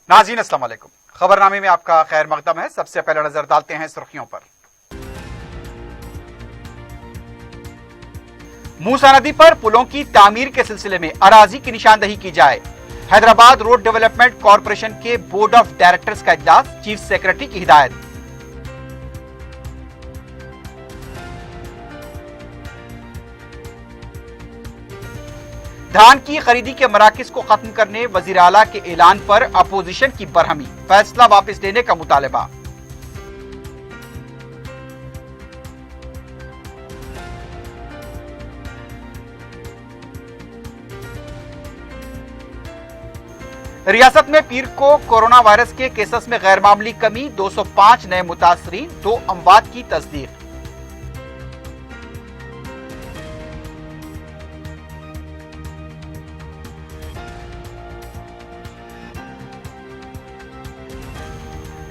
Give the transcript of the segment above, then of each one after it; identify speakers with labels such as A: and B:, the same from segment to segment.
A: नाज़रीन अस्सलाम वालेकुम। खबरनामे में आपका खैर मकदम है। सबसे पहले नजर डालते हैं सुर्खियों पर। मूसा नदी पर पुलों की तामीर के सिलसिले में अराजी की निशानदही की जाए। हैदराबाद रोड डेवलपमेंट कॉरपोरेशन के बोर्ड ऑफ डायरेक्टर्स का इजलास, चीफ सेक्रेटरी की हिदायत। धान की खरीदी के मराकज को खत्म करने वजीर आला के ऐलान पर अपोजिशन की बरहमी, फैसला वापस लेने का मुतालबा। रियासत में पीर को कोरोना वायरस के केसेस में गैर मामूली कमी, 205 नए मुतासरीन, 2 अमवात की तस्दीक।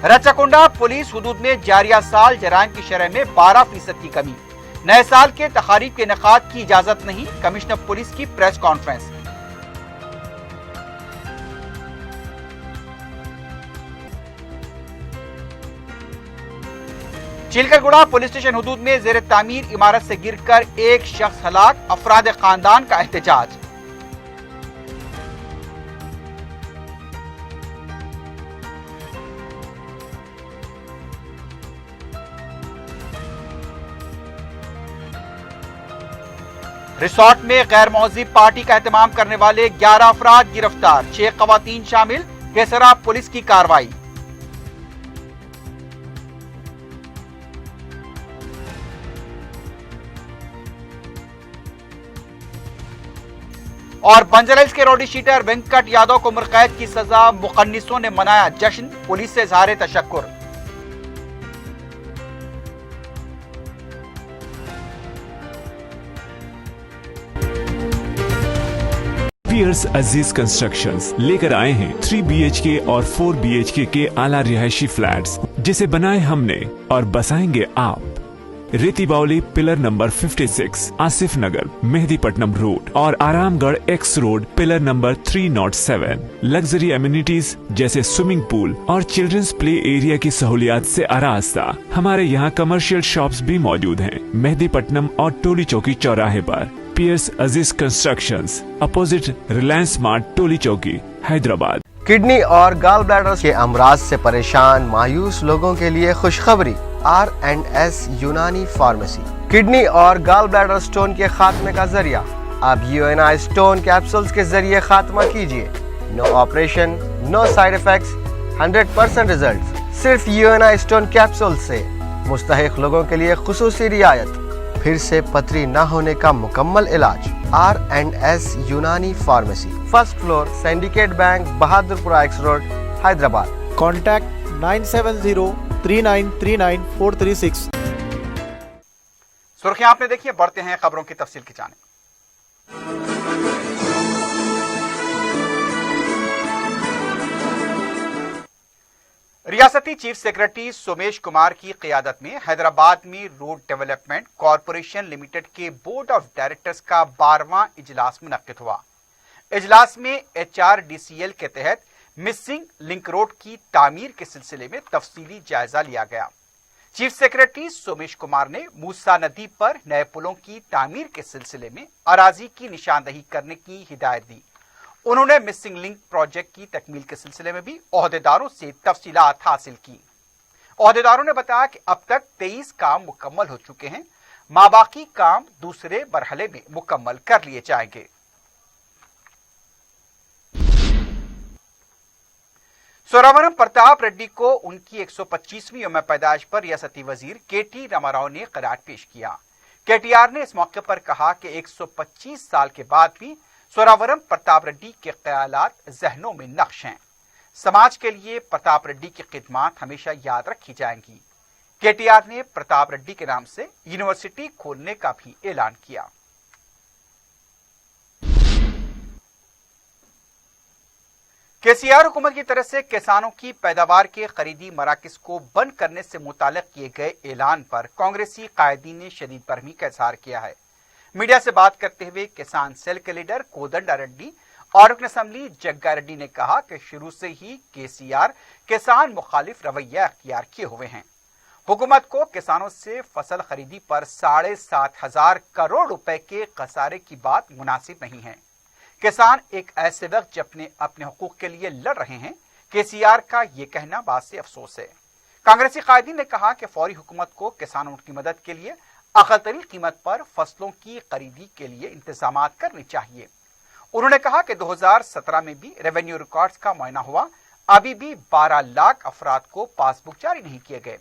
A: रचाकुंडा पुलिस हुदूद में जारिया साल जराइम की शरह में 12% की कमी। नए साल के तकारीब के इनेकाद की इजाजत नहीं, कमिश्नर पुलिस की press conference. Chilkalguda police station हुदूद में जेर तामीर इमारत से गिरकर एक शख्स हलाक, अफराद खानदान का एहतजाज। रिसोर्ट में गैर मौज़ूद पार्टी का एहतमाम करने वाले 11 अफराद गिरफ्तार, 6 खवातीन शामिल, केसरा पुलिस की कार्रवाई। और बंजर हिल्स के रोडी शीटर वेंकट यादव को उम्रकैद की सजा, मुकन्निसों ने मनाया जश्न, पुलिस से इज़हार तशक्कुर।
B: पियर्स अजीज कंस्ट्रक्शंस लेकर आए हैं 3 BHK और 4 BHK के आला रिहायशी फ्लैट्स, जिसे बनाए हमने और बसाएंगे आप। रेती बावली पिलर नंबर 56, आसिफ नगर, मेहदीपट्टनम रोड और Aramghar x road pillar number 307। Luxury amenities जैसे स्विमिंग पूल और चिल्ड्रंस प्ले एरिया की सहूलियात से आरास्ता। हमारे यहाँ कमर्शियल शॉप्स भी मौजूद हैं, मेहदीपट्टनम और टोली चौकी चौराहे पर। पियर्स अजीज कंस्ट्रक्शंस, अपोजिट रिलायंस मार्ट, टोली चौकी, हैदराबाद।
C: किडनी और गॉल ब्लैडर के अमराज से परेशान मायूस लोगों के लिए खुशखबरी, R&S यूनानी फार्मेसी। किडनी और गॉल ब्लैडर स्टोन के खात्मे का जरिया। अब UNI स्टोन कैप्सूल्स के जरिए खात्मा कीजिए। No operation, no side effects, 100% result. सिर्फ UNI स्टोन कैप्सूल से मुस्तहिक लोगों के लिए खुसूसी रियायत। फिर से पथरी न होने का मुकम्मल इलाज। R&S यूनानी pharmacy, first floor, syndicate bank, Bahadurpura x road, Hyderabad.
D: Contact 9703939436।
A: सुर्खियां आपने देखी है, बढ़ते हैं खबरों की तफसील की जानिब। रियासती चीफ सेक्रेटरी सोमेश कुमार की क़ियादत में हैदराबाद में रोड डेवलपमेंट कॉरपोरेशन लिमिटेड के बोर्ड ऑफ डायरेक्टर्स का 12वां इजलास मुनक्किद हुआ। इजलास में HRDCL के तहत मिसिंग लिंक रोड की तामीर के सिलसिले में तफसीली जायजा लिया गया। चीफ सेक्रेटरी सोमेश कुमार ने मूसा नदी पर नए पुलों की तामीर के सिलसिले में अराजी की निशानदही करने की हिदायत दी। उन्होंने मिसिंग लिंक प्रोजेक्ट की तकमील के सिलसिले में भी ओहदेदारों से तफसीलात हासिल की। ओहदेदारों ने बताया कि अब तक 23 काम मुकम्मल हो चुके हैं, माबाकी काम दूसरे मरहले में मुकम्मल कर लिए जाएंगे। सोरावरम प्रताप रेड्डी को उनकी 125वीं यौम पैदाइश पर रियासती वजीर KT रामाराव ने क़रार पेश किया। KTR ने इस मौके पर कहा कि 125 साल के बाद भी सोरावरम प्रताप रेड्डी के ख्यालात जहनों में नक्श हैं। समाज के लिए प्रताप रेड्डी की खिदमात हमेशा याद रखी जाएंगी। KTR ने प्रताप रेड्डी के नाम से यूनिवर्सिटी खोलने का भी ऐलान किया। KCR हुकूमत की तरफ से किसानों की पैदावार के खरीदी मराकज को बंद करने से मुताल्लिक किए गए ऐलान पर कांग्रेसी कायदीन ने शदीद बरहमी का इजहार किया है। मीडिया से बात करते हुए किसान सेल के लीडर कोदंडा रेड्डी और रुकन असम्बली जग्गा रेड्डी ने कहा कि शुरू से ही केसीआर किसान मुखालिफ रवैया अख्तियार किए हुए हैं। हुकूमत को किसानों से फसल खरीदी पर 7,500 करोड़ रुपए के खसारे की बात मुनासिब नहीं है। किसान एक ऐसे वक्त जब अपने हुकूक के लिए लड़ रहे हैं, केसीआर का ये कहना बात से अफसोस है। कांग्रेसी कायदीन ने कहा कि फौरी हुकूमत को किसानों की मदद के लिए अक़ल तरीन कीमत पर फसलों की खरीदी के लिए इंतजाम करने चाहिए। उन्होंने कहा कि 2017 में भी रेवेन्यू रिकॉर्ड्स का मुआयना हुआ, अभी भी 12 लाख अफराद को पासबुक जारी नहीं किए गए।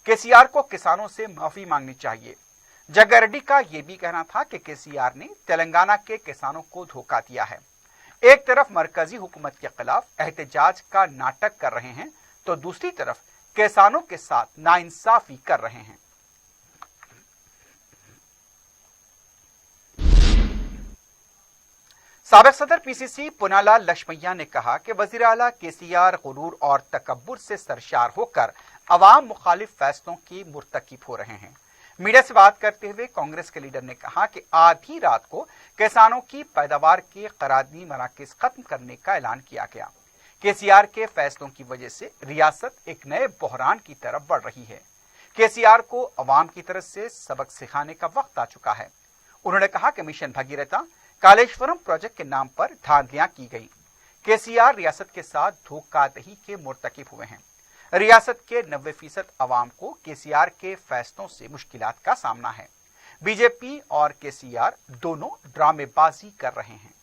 A: केसीआर को किसानों से माफी मांगनी चाहिए। जग्गा रेड्डी का यह भी कहना था कि केसीआर ने तेलंगाना के किसानों को धोखा दिया है। एक तरफ मरकजी हुकूमत के खिलाफ एहतजाज का नाटक कर रहे हैं तो दूसरी तरफ किसानों के साथ नाइंसाफी कर रहे हैं। साबिक सदर पीसीसी पुनालाल लक्ष्मैया ने कहा कि वजीर आला केसीआर गुरूर और तकब्बुर से सरशार होकर अवाम मुखालिफ फैसलों की मुर्तकिब हो रहे हैं। मीडिया से बात करते हुए कांग्रेस के लीडर ने कहा कि आधी रात को किसानों की पैदावार के करारदी मराकज खत्म करने का ऐलान किया गया। केसीआर के फैसलों की वजह से रियासत एक नए बहरान की तरफ बढ़ रही है। केसीआर को अवाम की तरफ से सबक सिखाने का वक्त आ चुका है। उन्होंने कहा कि मिशन भगीरथा कालेश्वरम प्रोजेक्ट के नाम पर धांधलियां की गई। केसीआर रियासत के साथ धोखाधड़ी के मुर्तकिब हुए हैं। रियासत के 90% अवाम को केसीआर के फैसलों से मुश्किलात का सामना है। बीजेपी और केसीआर दोनों ड्रामेबाजी कर रहे हैं।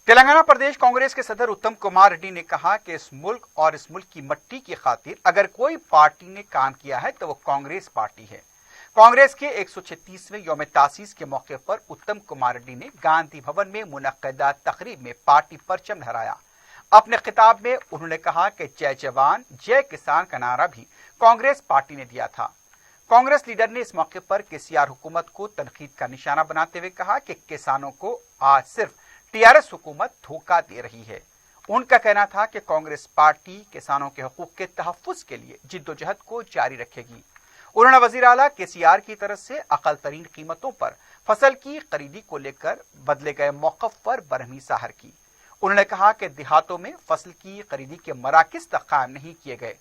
A: तेलंगाना प्रदेश कांग्रेस के सदर उत्तम कुमार रेड्डी ने कहा कि इस मुल्क और इस मुल्क की मट्टी की खातिर अगर कोई पार्टी ने काम किया है तो वो कांग्रेस पार्टी है। कांग्रेस के 136वें यौम तासीस के मौके पर उत्तम कुमार रेड्डी ने गांधी भवन में मुनक्कदा तकरीब में पार्टी परचम लहराया। अपने खिताब में उन्होंने कहा कि जय जवान जय किसान का नारा भी कांग्रेस पार्टी ने दिया था। कांग्रेस लीडर ने इस मौके पर केसीआर हुकूमत को तनकीद का निशाना बनाते हुए कहा कि किसानों को आज सिर्फ टीआरएस हुकूमत धोखा दे रही है। उनका कहना था कि कांग्रेस पार्टी किसानों के हकूक के तहफ्फुज के लिए जिद्दोजहद को जारी रखेगी। उन्होंने वजीर आला केसीआर की तरफ से अक़ल तरीन कीमतों पर फसल की खरीदी को लेकर बदले गए मौक़िफ़ पर बरहमी ज़ाहिर की। उन्होंने कहा कि देहातों में फसल की खरीदी के मराकिज़ तक कायम नहीं किए गए।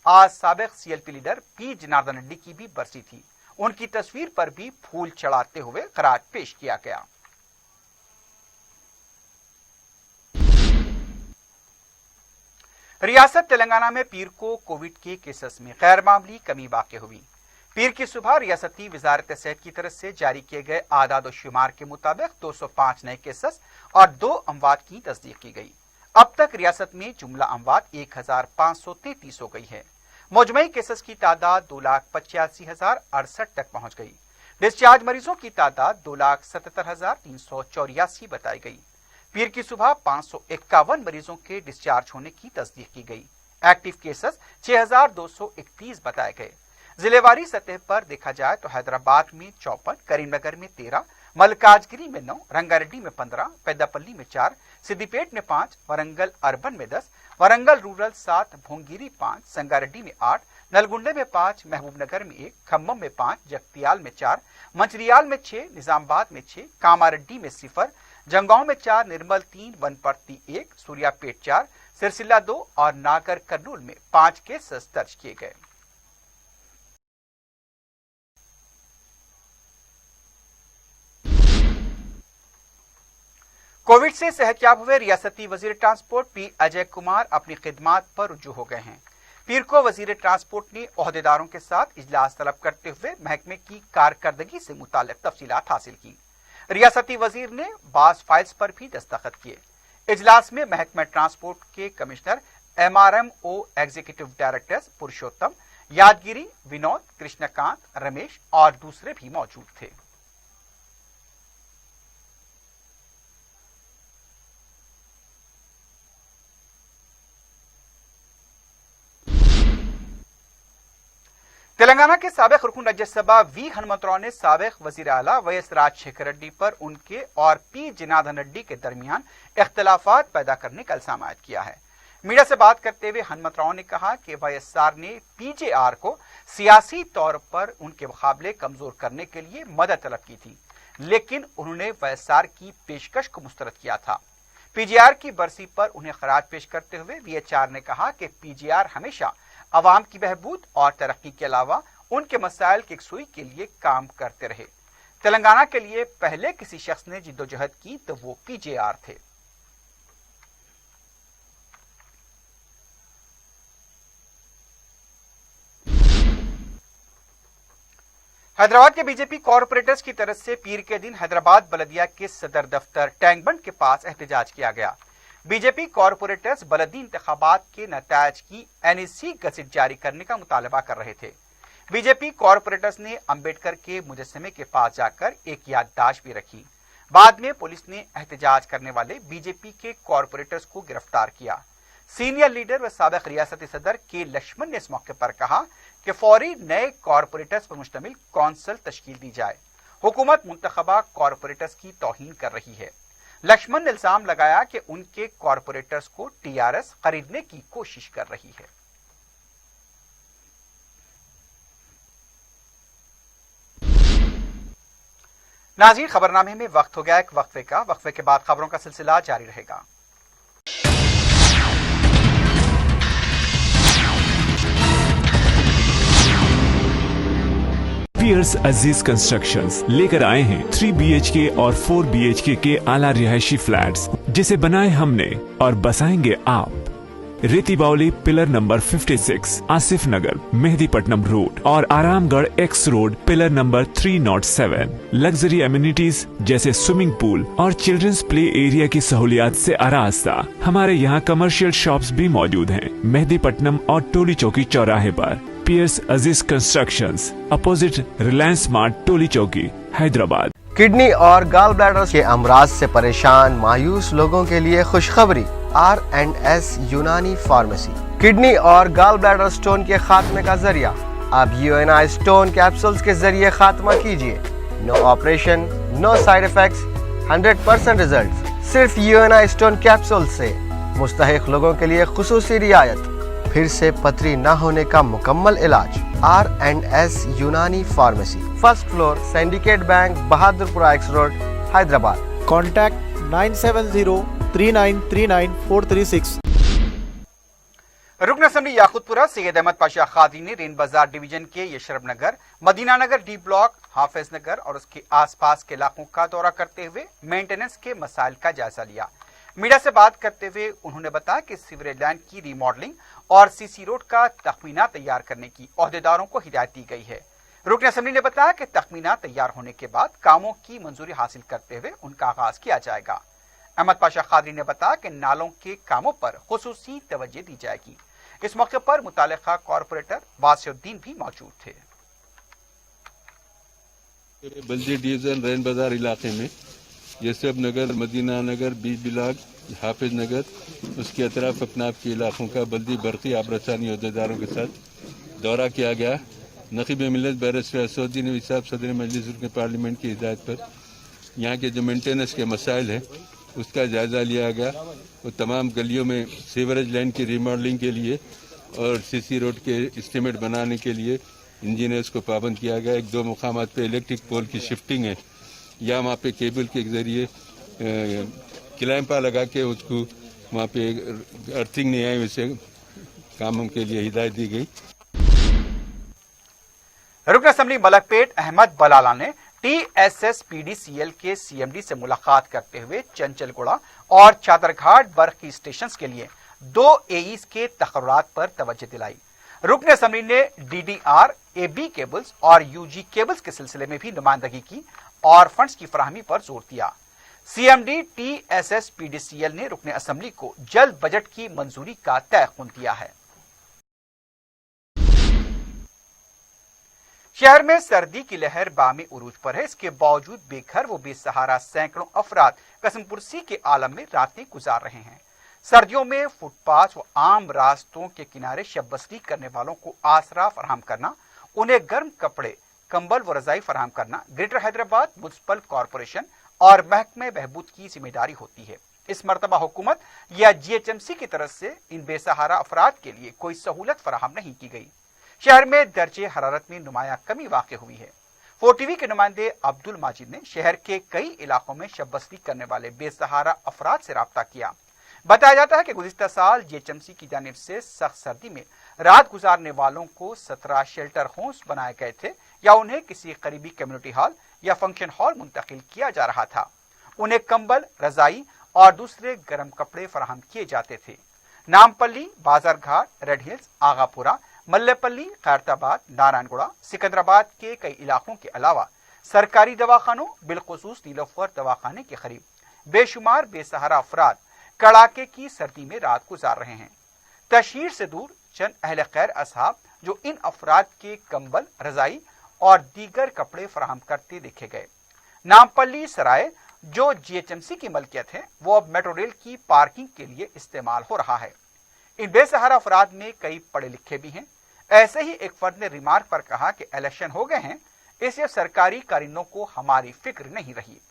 A: आज साबिक CLP leader P Janardan Reddy की भी बरसी थी। उनकी तस्वीर पर भी फूल चढ़ाते हुए खराज पेश किया गया। रियासत तेलंगाना में पीर को कोविड के केसेस में गैर मामूली कमी वाक़ हुई। पीर की सुबह रियासती वजारत सेहत की तरफ से जारी किए गए आदाद शुमार के मुताबिक 205 नए केसेस और 2 अमवात की तस्दीक की गई। अब तक रियासत में जुमला अमवात 1533 हो गई है। मजमई केसेस की तादाद 2,85,068 तक पहुंच गई। डिस्चार्ज मरीजों की तादाद 2,77,384 बताई गई। पीर की सुबह 551 मरीजों के डिस्चार्ज होने की तस्दीक की गई। एक्टिव केसेस 6,231 बताए गए। जिलेवारी सतह पर देखा जाए तो हैदराबाद में 54, करीमनगर में 13, मल्काजगिरी में 9, रंगारेड्डी में 15, पेद्दापल्ली में 4, सिद्दीपेट में 5, वरंगल अर्बन में 10, वरंगल रूरल 7, भोंगिरी 5, संगारेड्डी में 8, नलगुंडे में 5, महबूबनगर में 1, खम्मम में 5, जगतियाल में 4, मंचरियाल में 6, निजामाबाद में 6, कामारेड्डी में 0, जंगांव में 4, निर्मल 3, वनपर्ती 1, सूर्यापेट 4, सिरसिल्ला 2 और नागर कर्नूल में 5 केसेस दर्ज किए गए। कोविड से सेहतयाब हुए रियासती वजीर ट्रांसपोर्ट पी अजय कुमार अपनी खिदमात पर रुजू हो गए हैं। पीर को वजीर ट्रांसपोर्ट ने ओहदेदारों के साथ इजलास तलब करते हुए महकमे की कारकर्दगी से मुताल्लिक तफसीलात हासिल की। रियासती वजीर ने बास फाइल्स पर भी दस्तखत किए। इजलास में महकमा ट्रांसपोर्ट के कमिश्नर MRMO एग्जीक्यूटिव डायरेक्टर्स पुरुषोत्तम, यादगिरी, विनोद, कृष्णकांत, रमेश और दूसरे भी मौजूद थे। तेलंगाना के साबिक रुकन राज्यसभा वी हनुमंतराव ने साबिक वजीर आला वैएस राजशेखर रेड्डी पर उनके और पी जनार्दन रेड्डी के दरमियान इख्तलाफात पैदा करने का इल्जाम आयद किया है। मीडिया से बात करते हुए हनुमत राव ने कहा कि वाईएसआर ने पीजेआर को सियासी तौर पर उनके मुकाबले कमजोर करने के लिए मदद तलब की थी, लेकिन उन्होंने वाईएसआर की पेशकश को मुस्तरद किया था। पीजेआर की बरसी पर उन्हें खराज पेश करते हुए वीएचआर ने कहा कि पीजेआर हमेशा अवाम की बहबूद और तरक्की के अलावा उनके मसाइल की यकसुई के लिए काम करते रहे। तेलंगाना के लिए पहले किसी शख्स ने जिद्दोजहद की तो वो पीजेआर थे। हैदराबाद के बीजेपी कॉरपोरेटर्स की तरफ से पीर के दिन हैदराबाद बलदिया के सदर दफ्तर टैंकबंड के पास एहतजाज किया गया। बीजेपी कॉरपोरेटर्स बलदी इंतखाबात के नतायज की एनईसी गज़ट जारी करने का मुतालबा कर रहे थे। बीजेपी कॉरपोरेटर्स ने अंबेडकर के मुजस्समे के पास जाकर एक याददाश्त भी रखी। बाद में पुलिस ने एहतजाज करने वाले बीजेपी के कॉरपोरेटर्स को गिरफ्तार किया। सीनियर लीडर व साबिक रियासती सदर के लक्ष्मण ने इस मौके पर कहा कि फौरी नए कॉरपोरेटर्स पर मुश्तमिल कौंसिल तश्कील दी जाए। हुकूमत मुंतखबा कॉरपोरेटर्स की तौहीन कर रही है। लक्ष्मण ने इल्जाम लगाया कि उनके कॉरपोरेटर्स को टीआरएस खरीदने की कोशिश कर रही है। नाज़रीन, खबरनामे में वक्त हो गया एक वक्फे का। वक्फे के बाद खबरों का सिलसिला जारी रहेगा।
B: पियर्स अजीज कंस्ट्रक्शंस लेकर आए हैं 3 BHK और 4 BHK के आला रिहायशी फ्लैट्स, जिसे बनाए हमने और बसाएंगे आप। रेती बावली पिलर नंबर 56, आसिफ नगर, मेहदीपट्टनम रोड और Aramghar x road pillar number 307। Luxury amenities जैसे स्विमिंग पूल और चिल्ड्रंस प्ले एरिया की सहूलियात से आरास्ता। हमारे यहाँ कमर्शियल शॉप्स भी मौजूद हैं मेहदीपट्टनम और टोली चौकी चौराहे पर। पियर्स अजीज कंस्ट्रक्शंस, अपोजिट रिलायंस स्मार्ट, टोली चौकी, हैदराबाद।
C: किडनी और गॉल ब्लैडर के अमराज से परेशान मायूस लोगों के लिए खुशखबरी। R&S यूनानी फार्मेसी किडनी और गॉल ब्लैडर स्टोन के खात्मे का जरिया। अब UNI स्टोन कैप्सूल्स के जरिए खात्मा कीजिए। No operation, no side effects, 100% result. सिर्फ UNI स्टोन कैप्सूल से मुस्तहिक लोगों के लिए खुसूसी रियायत। फिर से पथरी न होने का मुकम्मल इलाज। R&S यूनानी pharmacy, first floor, syndicate bank, Bahadurpura x road, Hyderabad.
D: Contact 9703939
A: रुकन असम्बली याकूतपुरा सैयद अहमद पाशा खादी ने रेन बाजार डिवीजन के यशरफ नगर, मदीना नगर डी ब्लॉक, हाफिज नगर और उसके आसपास के इलाकों का दौरा करते हुए मेंटेनेंस के मसाइल का जायजा लिया। मीडिया से बात करते हुए उन्होंने बताया कि सीवरेज लाइन की रीमॉडलिंग और सीसी रोड का तखमीना तैयार करने की ओहदेदारों को हिदायत दी गई है। रुकन असम्बली ने बताया कि तखमीना तैयार होने के बाद कामों की मंजूरी हासिल करते हुए उनका आगाज किया जाएगा। अहमद पाशा खादरी ने बताया कि नालों के कामों पर खुसूसी तवज्जो दी जाएगी। इस मौके पर मुतालिका कॉरपोरेटर वासिउद्दीन भी मौजूद थे।
E: बल्दी डिवीजन रैन बाजार इलाके में यसरफ नगर, मदीना नगर, बीच ब्लॉक, हाफिज नगर, उसके अतराफ अपनाफ के इलाकों का बल्दी बरकी आबरसानी अहदेदारों के साथ दौरा किया गया। नकीब मिल्लत बैरिस्टर असदुद्दीन नबी साहब सदर मजलिस के पार्लियामेंट की हिदायत पर यहाँ के जो मेंटेनेंस के मसाइल हैं उसका जायज़ा लिया गया और तमाम गलियों में सीवरेज लाइन की रीमॉडलिंग के लिए और सीसी रोड के एस्टीमेट बनाने के लिए इंजीनियर्स को पाबंद किया गया। 1-2 मुकामात पे इलेक्ट्रिक पोल की शिफ्टिंग है या वहाँ पे केबल के जरिए क्लैंपा लगा के उसको वहाँ पे अर्थिंग नहीं आई, वैसे कामों के लिए हिदायत दी गई।
A: रुकन असम्बली मलकपेट अहमद बलाला ने TSSPDCL के CMD से मुलाकात करते हुए चंचलगुड़ा और चादरघाट बर्की स्टेशन के लिए 2 AEs के तकर्रात पर तवज्जो दिलाई। रुकन असम्बली ने DDR, AB केबल्स और UG केबल्स के सिलसिले में भी नुमाइंदगी की और फंड्स की फराहमी पर जोर दिया। CMD TSSPDCL ने रुकन असम्बली को जल्द बजट की मंजूरी का तयख्खुन दिया है। शहर में सर्दी की लहर बामी उरूज पर है। इसके बावजूद बेघर व बेसहारा सैकड़ों अफराद कसमपुरसी के आलम में रातें गुजार रहे हैं। सर्दियों में फुटपाथ व आम रास्तों के किनारे शब बसरी करने वालों को आसरा फराहम करना, उन्हें गर्म कपड़े, कंबल व रजाई फराहम करना ग्रेटर हैदराबाद म्युनिसिपल कॉरपोरेशन और महकमे बहबूद की जिम्मेदारी होती है। इस मर्तबा हुकूमत या GHMC की तरफ से इन बेसहारा अफराद के लिए कोई सहूलत फराहम नहीं की गई। शहर में दर्जे हरारत में नुमाया कमी वाक़ हुई है। 4TV के नुमाइंदे अब्दुल माजिद ने शहर के कई इलाकों में शब-बसरी करने वाले बेसहारा अफराद से राब्ता किया। बताया जाता है कि गुज़िश्ता साल GHMC की जानिब से सख्त सर्दी में रात गुजारने वालों को 17 शेल्टर होम्स बनाए गए थे या उन्हें किसी करीबी कम्युनिटी हॉल या फंक्शन हॉल मुंतकिल किया जा रहा था। उन्हें कंबल, रजाई और दूसरे गर्म कपड़े फराहम किए जाते थे। नामपल्ली, बाजार घाट, रेड हिल्स, आगापुरा, मल्लेपल्ली, खैरताबाद, नारायणगुड़ा, सिकंदराबाद के कई इलाकों के अलावा सरकारी दवाखानों, बिलखुसूस नीलोफर दवाखाने के करीब बेशुमार बेसहारा अफराद कड़ाके की सर्दी में रात गुजार रहे हैं। तशहीर से दूर चंद अहले खैर असहाब जो इन अफराद के कंबल, रजाई और दीगर कपड़े फराहम करते देखे गए। नामपल्ली सराय जो GHMC की मलकियत है वो अब मेट्रो रेल की पार्किंग के लिए इस्तेमाल हो रहा है। इन बेसहारा अफराद में कई पढ़े लिखे भी हैं। ऐसे ही एक फर्द ने रिमार्क पर कहा कि इलेक्शन हो गए हैं, इसलिए सरकारी कारिंदों को हमारी फिक्र नहीं रही।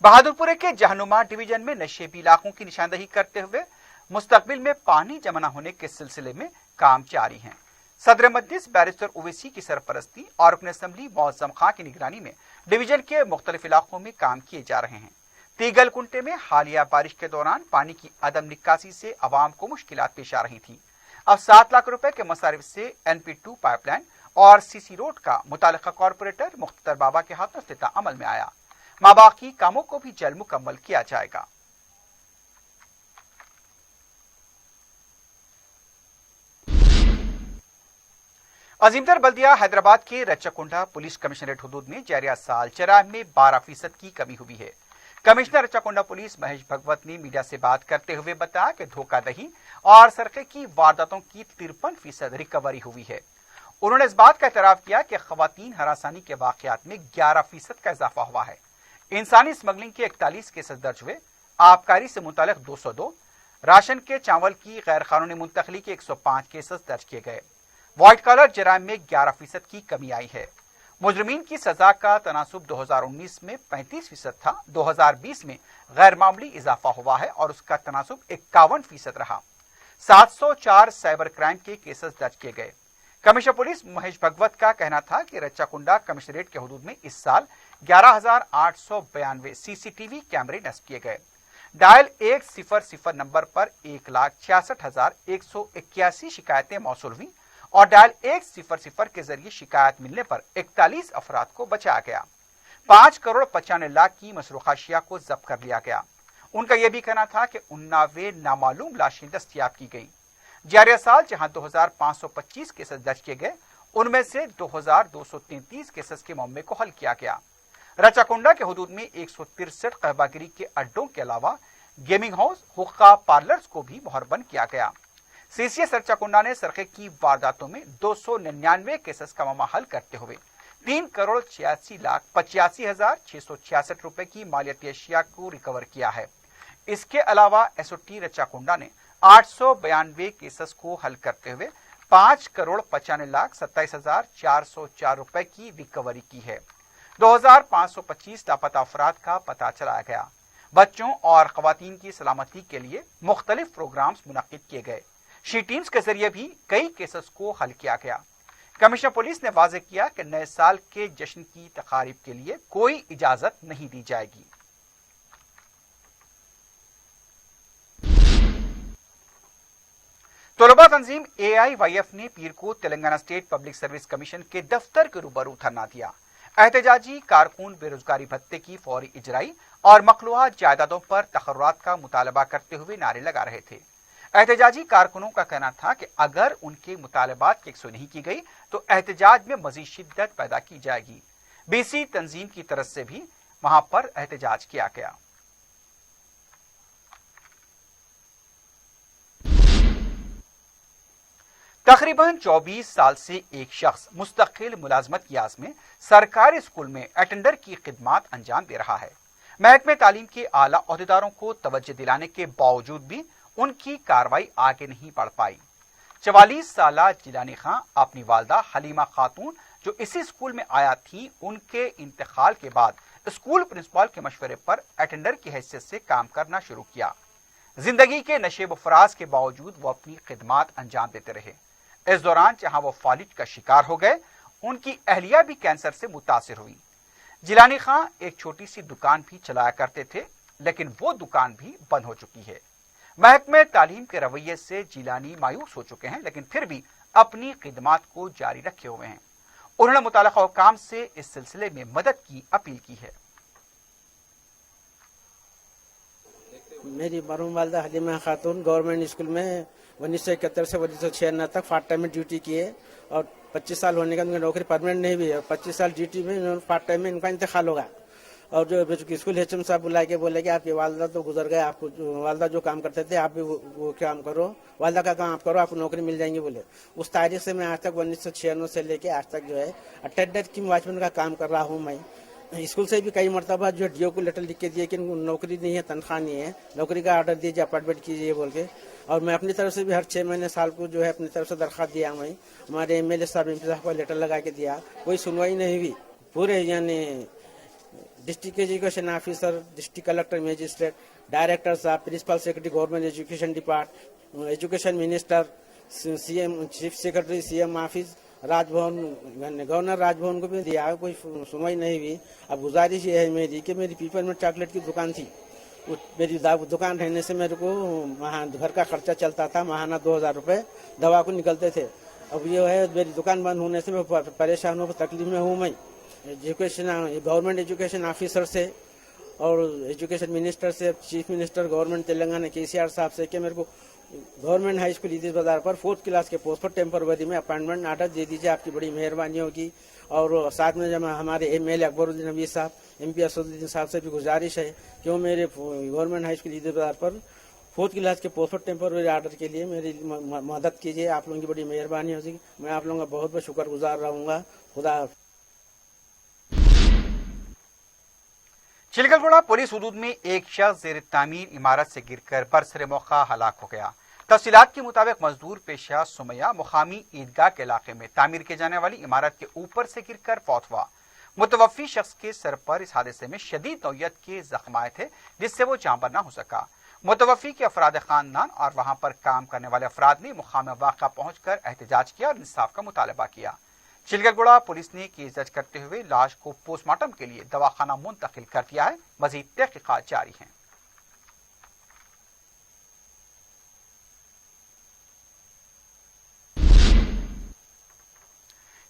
A: बहादुरपुर के जहनुमा डिवीजन में नशेबी इलाकों की निशानदही करते हुए मुस्तकबिल में पानी जमा न होने के सिलसिले में काम जारी है। सदर मजलिस बैरिस्टर ओवैसी की सरपरस्ती और रुकन असम्बली मौज़म खां की निगरानी में डिवीजन के मुख्तलिफ इलाकों में काम किए जा रहे हैं। तीगल कुंटे में हालिया बारिश के दौरान पानी की अदम निकासी से अवाम को मुश्किलात पेश आ रही थी। अब 7 लाख रुपए के मसारिफ से NP2 पाइपलाइन और CC रोड का मुतालिका कॉरपोरेटर मुख्तर बाबा के हाथों इफ्तिताह अमल में आया। माबाकी कामों को भी जल्द मुकम्मल किया जाएगा। अजीमतर बल्दिया हैदराबाद के रच्चाकुंडा पुलिस कमिश्नरेट हुदूद में जारिया साल चराह में 12% की कमी हुई है। कमिश्नर रच्चाकुंडा पुलिस महेश भगवत ने मीडिया से बात करते हुए बताया कि धोखाधही और सरके की वारदातों की 53% रिकवरी हुई है। उन्होंने इस बात का एतराफ किया कि खवातीन हरासानी के वाकयात में 11% का इजाफा हुआ है। इंसानी स्मगलिंग के 41 केसेस दर्ज हुए। आबकारी से मुतालिक 202, राशन के चावल की गैर कानूनी मुंतकली के 105 केसेस दर्ज किए गए। व्हाइट कॉलर जराइम में 11% की कमी आई है। मुजरिमीन की सजा का तनासुब 2019 में 35% था। 2020 में गैर मामूली इजाफा हुआ है और उसका तनासुब 51% रहा। 704 साइबर क्राइम के केसेस दर्ज किए गए। कमिश्नर पुलिस महेश भगवत का कहना था कि रच्चाकुंडा कमिश्नरेट के हुदूद में इस साल 11,892 CCTV कैमरे नस्ब किए गए। डायल 100 नंबर पर 1,66,181 शिकायतें मौसूल हुई और डायल 100 के जरिए शिकायत मिलने पर 41 अफराद को बचाया गया। 5 करोड़ 95 लाख की मसरूखा अशिया को जब्त कर लिया गया। उनका यह भी कहना था कि 89 नामालूम लाशें दस्तयाब की गई। जारिया साल जहां 2,525 केसेस दर्ज किए गए, उनमें से 2,233 केसेस के मामले को हल किया गया। रच्चाकुंडा के हुदूद में 163 कहबागिरी के अड्डों के अलावा गेमिंग हाउस, हुक्का पार्लर्स को भी मुहरबंद किया गया। CCS रच्चाकुंडा ने सरके की वारदातों में 299 केसेस का मामला हल करते हुए 3 करोड़ 86,85,666 रुपए की मालियाती अशिया को रिकवर किया है। इसके अलावा SOT रच्चाकुंडा ने 892 केसेस को हल करते हुए 5 करोड़ 95,27,404 रुपए की रिकवरी की है। 2,525 लापता अफराद का पता चलाया गया। बच्चों और खवातीन की सलामती के लिए मुख्तलिफ प्रोग्राम्स मुनक्किद किए गए। शी टीम्स के जरिए भी कई केसेस को हल किया गया। कमिश्नर पुलिस ने वाज़ेह किया कि नए साल के जश्न की तकारीब के लिए कोई इजाजत नहीं दी जाएगी। तलबा तंजीम AIYF ने पीर को Telangana state public service commission के दफ्तर के रूबरू धरना दिया। एहतजाजी कारकुन बेरोजगारी भत्ते की फौरी इजराई और मखलूआ जायदादों पर तखर्रुरात का मुतालबा करते हुए नारे लगा रहे थे। एहतजाजी कारकुनों का कहना था कि अगर उनके मुतालबात की यकसुई नहीं की गई तो एहतजाज में मजीद शिद्दत पैदा की जाएगी। BC तंजीम की तरफ से भी वहां पर एहतजाज किया गया। तकरीबन 24 साल से एक शख्स मुस्तकिल मुलाजमत की आस में सरकारी स्कूल में अटेंडर की खिदमात अंजाम दे रहा है। महकमे तालीम के आला ओहदेदारों को तवज्जो दिलाने के बावजूद भी उनकी कार्रवाई आगे नहीं बढ़ पाई। 44 साला जिलानी खां अपनी वालदा हलीमा खातून जो इसी स्कूल में आया थी, उनके इंतकाल के बाद स्कूल प्रिंसिपल के मशवरे पर अटेंडर की हैसियत से काम करना शुरू किया। जिंदगी के नशेब फराज के बावजूद वो अपनी खिदमात अंजाम देते रहे। इस दौरान जहां वो फालिज का शिकार हो गए, उनकी अहलिया भी कैंसर से मुतासिर हुई। जिलानी खां एक छोटी सी दुकान भी चलाया करते थे, लेकिन वो दुकान भी बंद हो चुकी है। महकमे तालीम के रवैये से जिलानी मायूस हो चुके हैं, लेकिन फिर भी अपनी खिदमात को जारी रखे हुए हैं। उन्होंने मुताल्लिका हुकाम से इस सिलसिले में मदद की अपील की है।
D: मेरी मरहूम वालदा हलीमा खातून गवर्नमेंट स्कूल में 1971 से 1996 तक पार्ट टाइम में ड्यूटी किए और 25 साल होने के बाद उनकी नौकरी परमानेंट नहीं हुई और 25 साल ड्यूटी में पार्ट टाइम में इनका इंतकाल होगा। और जो स्कूल एचएम साहब बुला के बोले कि आपकी वालदा तो गुजर गए, आप वालदा जो काम करते थे आप भी वो काम करो, वालदा का काम आप करो, आपको नौकरी मिल जाएंगी बोले। उस तारीख से मैं आज तक 1996 से लेके आज तक जो है अटेंडर की वॉचमैन का काम कर रहा हूँ। मैं स्कूल से भी कई मरतबा जो डीओ को लेटर लिख के दिए कि नौकरी नहीं है, तनख्वाह नहीं है, नौकरी का ऑर्डर दीजिए, अपॉइंटमेंट कीजिए बोल के। और मैं अपनी तरफ से भी हर 6 महीने साल को जो है अपनी तरफ से दरख्वास्त दिया। मैं हमारे एमएलए साहब एमपी साहब को लेटर लगा के दिया, कोई सुनवाई नहीं हुई। पूरे यानी district education officer, district collector, magistrate, director साहब, principal secretary government education department, education minister, CM, chief secretary CM office, Raj Bhavan, governor Raj Bhavan को भी दिया, कोई सुनवाई नहीं हुई। अब गुजारिश ये है मेरी कि मेरी पीपरमिंट चॉकलेट की दुकान थी, मेरी दुकान रहने से मेरे को घर का खर्चा चलता था, माहाना 2000 रुपये दवा को निकलते थे। अब ये है मेरी दुकान बंद होने से मैं परेशान हूँ, तकलीफ में हूँ। मैं गवर्नमेंट एजुकेशन ऑफिसर से और एजुकेशन मिनिस्टर से, chief minister government Telangana KCR साहब से कि मेरे को गवर्नमेंट हाई स्कूल इदिस बाजार पर 4th क्लास के पोस्ट पर टेम्पररी में अपॉइंटमेंट ऑर्डर दे दीजिए, आपकी बड़ी मेहरबानी होगी। और साथ में जब हमारे एमएलए अकबरुद्दीन नबी साहब, एमपी असदुद्दीन साहब से भी गुजारिश है कि वो मेरे गवर्नमेंट हाई स्कूल इदिस बाजार पर 4th क्लास के पोस्ट पर टेम्पररी ऑर्डर के लिए मेरी मदद कीजिए। आप लोगों की बड़ी मेहरबानी होगी, मैं आप लोगों का बहुत बहुत शुक्रगुजार रहूँगा। खुदा।
A: चिलकलगुड़ा पुलिस हदूद में एक शख्स ज़ेर तामीर इमारत से गिरकर बरसरे मौका हलाक हो गया। तफसीलात के मुताबिक मजदूर पेशा सुमैया मुकामी ईदगाह के इलाके में तामीर की जाने वाली इमारत के ऊपर से गिरकर फौत हुआ। मुतवफ़ी शख्स के सर पर इस हादसे में शदीद नौयत के जख्म आए थे, जिससे वो जाँबर न हो सका। मुतवफ़ी के अफराद खानदान और वहां पर काम करने वाले अफराद ने मुकाम वाक़ा पहुंचकर एहतजाज किया और इंसाफ का मुतालबा किया। चिलकलगुड़ा पुलिस ने केस दर्ज करते हुए लाश को पोस्टमार्टम के लिए दवाखाना मुंतकिल कर दिया है। मजीद तहकीकात जारी हैं।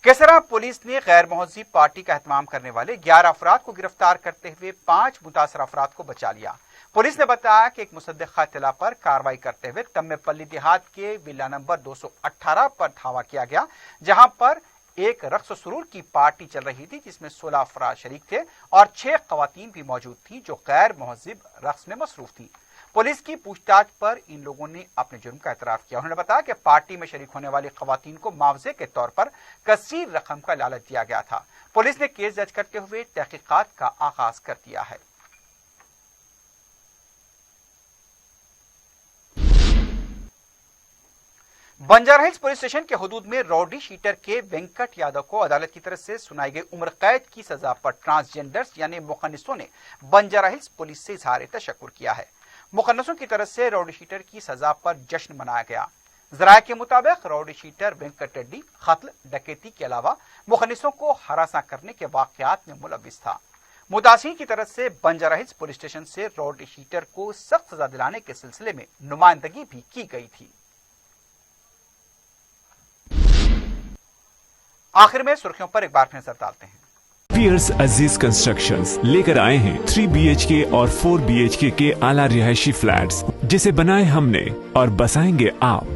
A: केसरा पुलिस ने गैर महज़िब पार्टी का एहतमाम करने वाले 11 अफराद को गिरफ्तार करते हुए 5 मुतासर अफराद को बचा लिया। पुलिस ने बताया कि एक मुसद्दिक़ा इत्तला पर कार्रवाई करते हुए तम्मेपल्ली देहात के विला नंबर 218 पर धावा किया गया, जहां पर एक रक्स सुरूर की पार्टी चल रही थी, जिसमें 16 अफराद शरीक थे और 6 खवातीन भी मौजूद थी जो गैर महज़िब रक्स में मसरूफ थी। पुलिस की पूछताछ पर इन लोगों ने अपने जुर्म का एतराफ किया। उन्होंने बताया कि पार्टी में शरीक होने वाली खवातीन को मुआवजे के तौर पर कसीर रकम का लालच दिया गया था। पुलिस ने केस दर्ज करते हुए तहकीकात का आगाज कर दिया है। बंजारा हिल्स पुलिस स्टेशन के हुदूद में रौडी शीटर के वेंकट यादव को अदालत की तरफ से सुनाई गई उम्र कैद की सजा पर ट्रांसजेंडर्स यानी मुखन्निसों ने बंजारा हिल्स पुलिस से इजहार तशक्कुर किया है। मुखन्निसों की तरफ से रौडी शीटर की सजा पर जश्न मनाया गया। जराये के मुताबिक रौडी शीटर वेंकट रेड्डी कत्ल, डकैती के अलावा मुखन्निसों को हरासा करने के वाकयात में मुलव्विस था। मुतासिर की तरफ से बंजारा हिल्स पुलिस स्टेशन से रौडी शीटर को सख्त सजा दिलाने के सिलसिले में नुमाइंदगी भी की गई थी। आखिर में सुर्खियों पर एक बार फिर नजर डालते हैं।
B: पियर्स अजीज कंस्ट्रक्शंस लेकर आए हैं 3 BHK और 4 BHK के आला रिहायशी फ्लैट्स, जिसे बनाए हमने और बसाएंगे आप।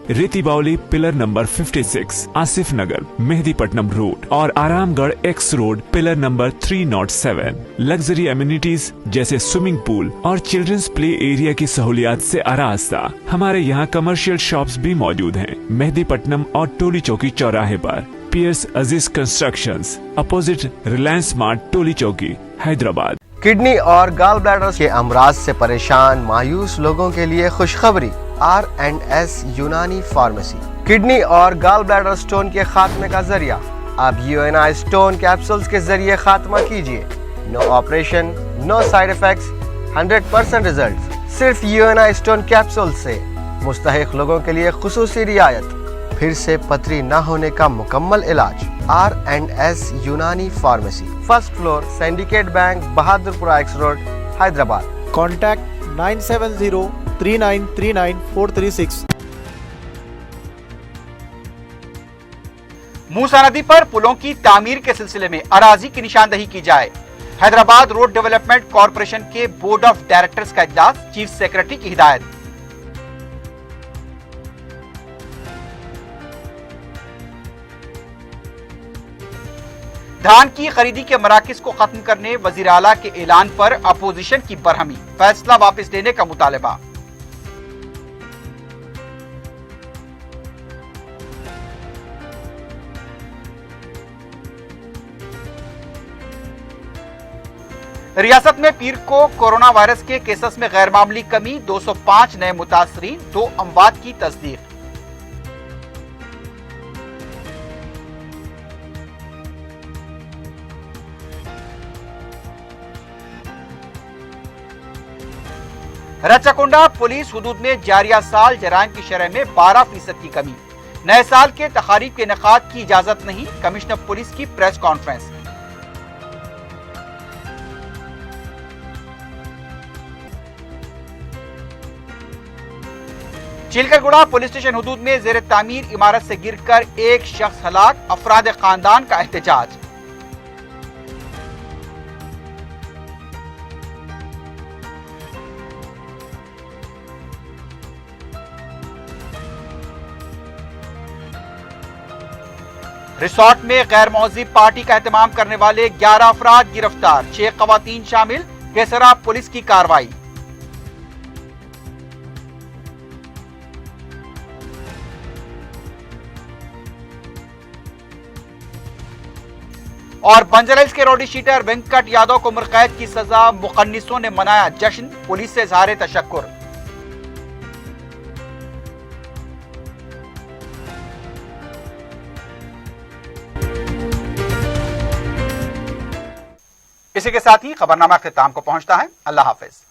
B: रेती बावली पिलर नंबर 56, आसिफ नगर, मेहदीपट्टनम रोड और Aramghar x road pillar number 307। Luxury amenities जैसे स्विमिंग पूल और चिल्ड्रंस प्ले एरिया की सहूलियात से आरास्ता। हमारे यहाँ कमर्शियल शॉप्स भी मौजूद हैं मेहदीपट्टनम और टोली चौकी चौराहे पर। पियर्स अजीज कंस्ट्रक्शंस, अपोजिट रिलायंस स्मार्ट, टोली चौकी, हैदराबाद।
C: किडनी और गाल ब्लैडर के अमराज से परेशान मायूस लोगों के लिए खुशखबरी। R&S यूनानी फार्मेसी किडनी और गाल ब्लैडर स्टोन के खात्मे का जरिया। اب UNI اسٹون کیپسولز کے ذریعے خاتمہ کیجیے. نو آپریشن، نو سائیڈ ایفیکٹس، 100% ریزلٹ. صرف UNI اسٹون کیپسول سے مستحق لوگوں کے لیے خصوصی رعایت. پھر سے پتھری نہ ہونے کا مکمل علاج. R&S Unani pharmacy, first floor, syndicate bank, Bahadurpura X road, Hyderabad.
F: Contact 970-3939-436.
A: Musi ندی پر پلوں کی تعمیر کے سلسلے میں اراضی کی نشاندہی کی جائے. حیدرآباد روڈ ڈیولپمنٹ کارپوریشن کے بورڈ آف ڈائریکٹرز کا اجلاس، چیف سیکرٹری کی ہدایت. دھان کی خریدی کے مراکز کو ختم کرنے وزیر اعلیٰ کے اعلان پر اپوزیشن کی برہمی، فیصلہ واپس لینے کا مطالبہ. ریاست میں پیر کو کورونا وائرس کے کیسز میں غیر معمولی کمی، 205 نئے متاثرین، 2 اموات کی تصدیق. رچاکنڈا پولیس حدود میں جاریہ سال جرائم کی شرح میں 12% کی کمی. نئے سال کے تقاریب کے انعقاد کی اجازت نہیں، کمشنر پولیس کی پریس کانفرنس. چیلکر گوڑا پولیس اسٹیشن حدود میں زیر تعمیر عمارت سے گر کر ایک شخص ہلاک، افراد خاندان کا احتجاج. ریسارٹ میں غیر مہذب پارٹی کا اہتمام کرنے والے 11 افراد گرفتار، 6 خواتین شامل، کیسرا پولیس کی کارروائی. اور بنجر ہلز کے روڈی شیٹر وینکٹ یادو کو مرقید کی سزا، مقنصوں نے منایا جشن، پولیس سے اظہار تشکر. اسی کے ساتھ ہی خبرنامہ اختتام کو پہنچتا ہے. اللہ حافظ.